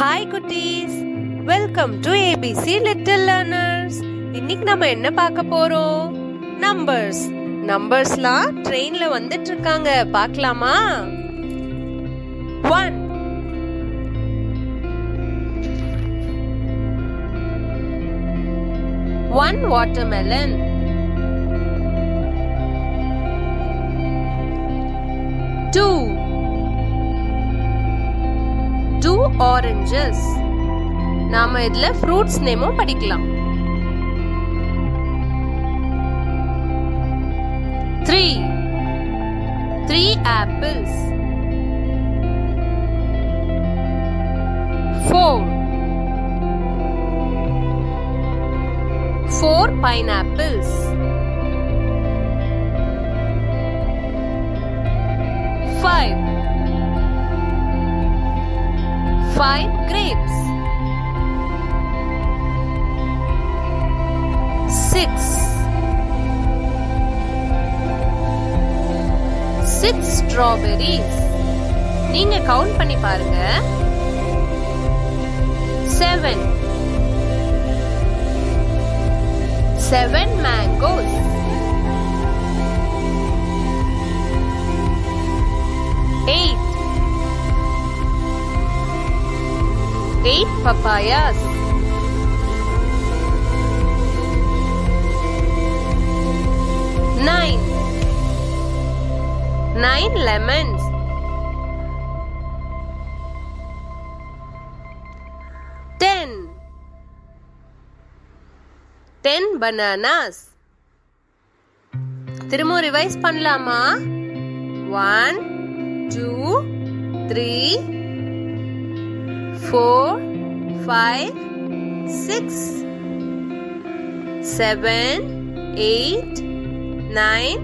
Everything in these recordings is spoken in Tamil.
Hi குட்டீஸ், welcome to ABC little learners. இன்னைக்கு நம்ம என்ன பார்க்க போறோம்? நம்பர்ஸ். நம்பர்ஸ்லாம் ட்ரெயின்ல வந்துட்டு இருக்காங்க, பார்க்கலாமா? 1 1 watermelon. 2 2 oranges. நாம இதுல ஃப்ரூட்ஸ் நேமும் படிக்கலாம். 3 3 apples. 4 4 pineapples. 5 5 grapes. 6 strawberries. நீங்க கவுண்ட் பண்ணி பாருங்க. 7 mangoes. 8 papayas. 9 lemons. 10 bananas. திரும்ப ரிவைஸ் பண்ணலாமா? 1 2 3 4 5 6 7 8 9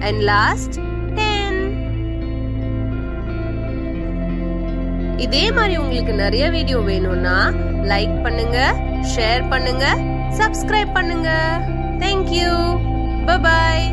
and last 10. இதே மாதிரி உங்களுக்கு நிறைய வீடியோ வேணும்னா லைக் பண்ணுங்க, ஷேர் பண்ணுங்க, சப்ஸ்கிரைப் பண்ணுங்க. Thank you. Bye bye.